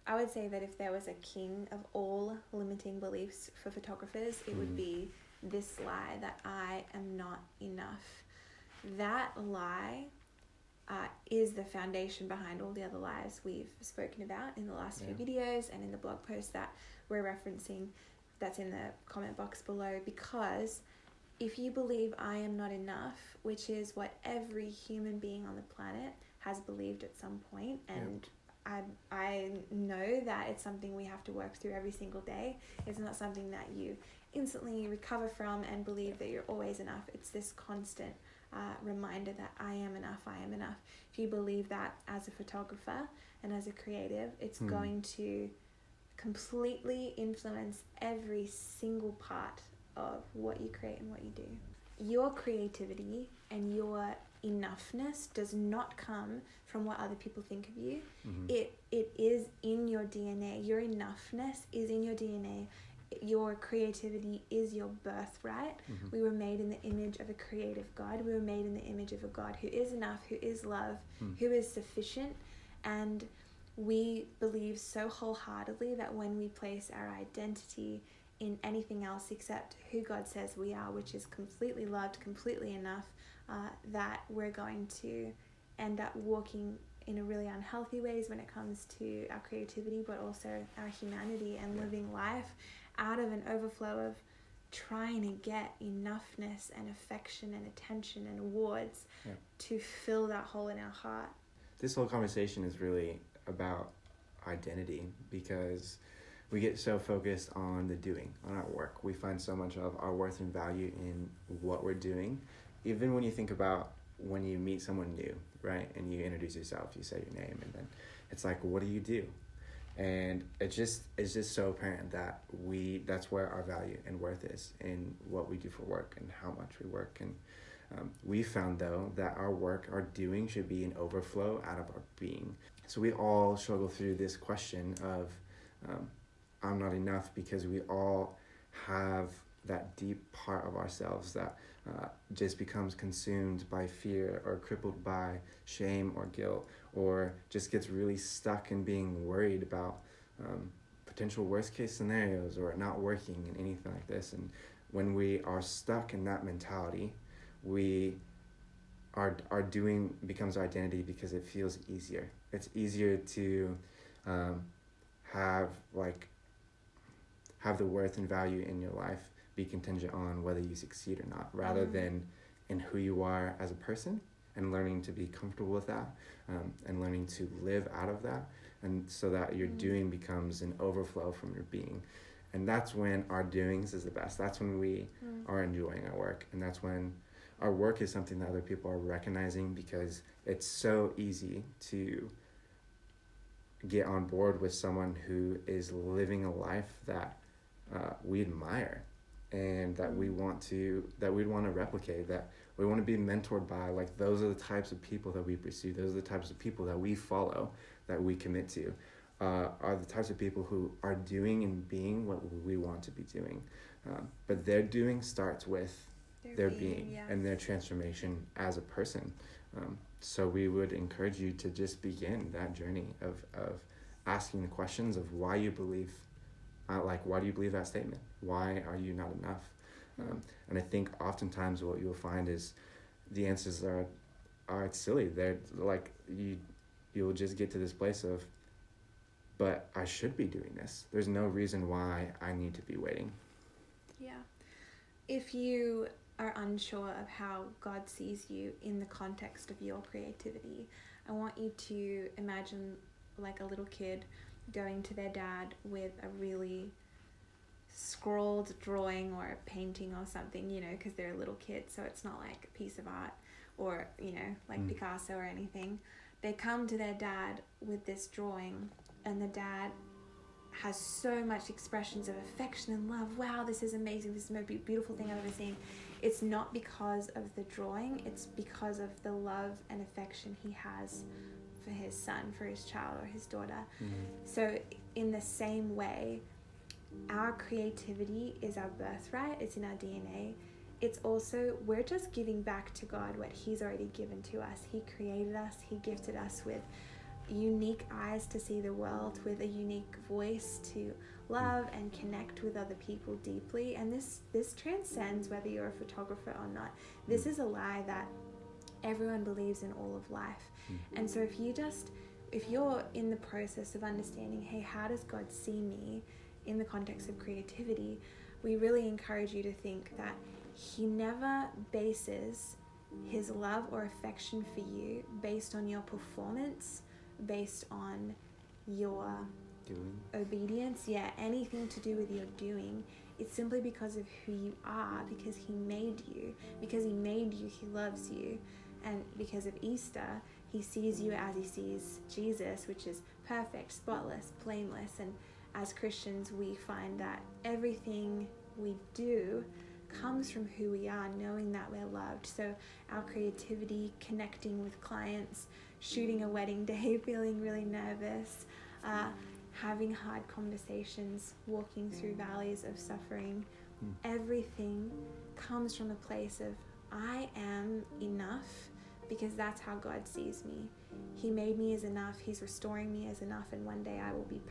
I would say that if there was a king of all limiting beliefs for photographers, it would be this lie that I am not enough. That lie is the foundation behind all the other lies we've spoken about in the last few videos and in the blog post that we're referencing, that's in the comment box below. Because if you believe I am not enough, which is what every human being on the planet has believed at some point, and I know that it's something we have to work through every single day. It's not something that you instantly recover from and believe that you're always enough. It's this constant reminder that I am enough, I am enough. If you believe that as a photographer and as a creative, it's going to completely influence every single part of what you create and what you do. Your creativity and your enoughness does not come from what other people think of you. It is in your DNA. Your enoughness is in your DNA. Your creativity is your birthright. We were made in the image of a creative God. We were made in the image of a God who is enough, who is love, who is sufficient. And we believe so wholeheartedly that when we place our identity in anything else except who God says we are, which is completely loved, completely enough, that we're going to end up walking in a really unhealthy ways when it comes to our creativity, but also our humanity, and living life out of an overflow of trying to get enoughness and affection and attention and awards to fill that hole in our heart. This whole conversation is really about identity, because we get so focused on the doing, on our work. We find so much of our worth and value in what we're doing. Even when you think about when you meet someone new, right, and you introduce yourself, you say your name, and then it's like, what do you do? And it's just so apparent that that's where our value and worth is, in what we do for work and how much we work. And we found, though, that our work, our doing, should be an overflow out of our being. So we all struggle through this question of I'm not enough, because we all have that deep part of ourselves that just becomes consumed by fear, or crippled by shame or guilt, or just gets really stuck in being worried about potential worst case scenarios, or not working and anything like this. And when we are stuck in that mentality, our doing becomes our identity, because it feels easier. It's easier to have the worth and value in your life be contingent on whether you succeed or not, rather than in who you are as a person, and learning to be comfortable with that, and learning to live out of that, and so that your doing becomes an overflow from your being. And that's when our doings is the best. That's when we are enjoying our work, and that's when our work is something that other people are recognizing, because it's so easy to get on board with someone who is living a life that we admire, and that we'd want to replicate, that we want to be mentored by. Like, those are the types of people that we pursue. Those are the types of people that we follow, that we commit to, are the types of people who are doing and being what we want to be doing. But their doing starts with their being and their transformation as a person. So we would encourage you to just begin that journey of asking the questions of why you believe, why do you believe that statement? Why are you not enough? And I think oftentimes what you'll find is the answers are silly. They're like, you'll just get to this place of, but I should be doing this. There's no reason why I need to be waiting. Yeah. If you are unsure of how God sees you in the context of your creativity, I want you to imagine like a little kid going to their dad with a really scrawled drawing or a painting or something, because they're a little kid, so it's not like a piece of art or, like Picasso or anything. They come to their dad with this drawing, and the dad has so much expressions of affection and love. Wow, this is amazing. This is the most beautiful thing I've ever seen. It's not because of the drawing. It's because of the love and affection he has for his son, for his child or his daughter. So in the same way, our creativity is our birthright. It's in our DNA. It's also, we're just giving back to God what he's already given to us. He created us. He gifted us with unique eyes to see the world, with a unique voice to love and connect with other people deeply. And this transcends whether you're a photographer or not. This is a lie that everyone believes in all of life. And so if you're in the process of understanding, hey, how does God see me in the context of creativity, we really encourage you to think that he never bases his love or affection for you based on your performance, based on your obedience, anything to do with your doing. It's simply because of who you are, because he made you. Because he made you, he loves you. And because of Easter, he sees you as he sees Jesus, which is perfect, spotless, blameless. And as Christians, we find that everything we do comes from who we are, knowing that we're loved. So our creativity, connecting with clients, shooting a wedding day, feeling really nervous, having hard conversations, walking through valleys of suffering, everything comes from a place of I am enough, because that's how God sees me. He made me as enough. He's restoring me as enough, and one day I will be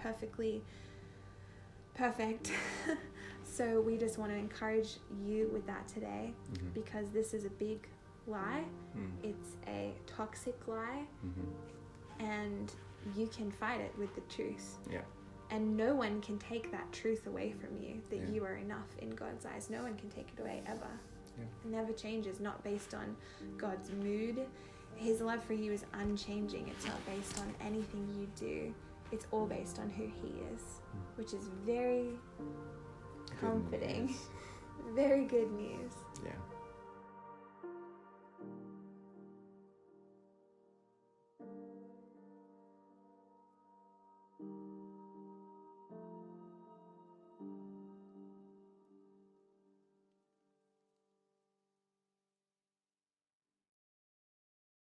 perfect. So we just want to encourage you with that today, because this is a big lie. It's a toxic lie, and you can fight it with the truth. And no one can take that truth away from you, that you are enough in God's eyes. No one can take it away ever. It never changes, not based on God's mood. His love for you is unchanging. It's not based on anything you do. It's all based on who he is, which is very comforting. Very good news. Yeah.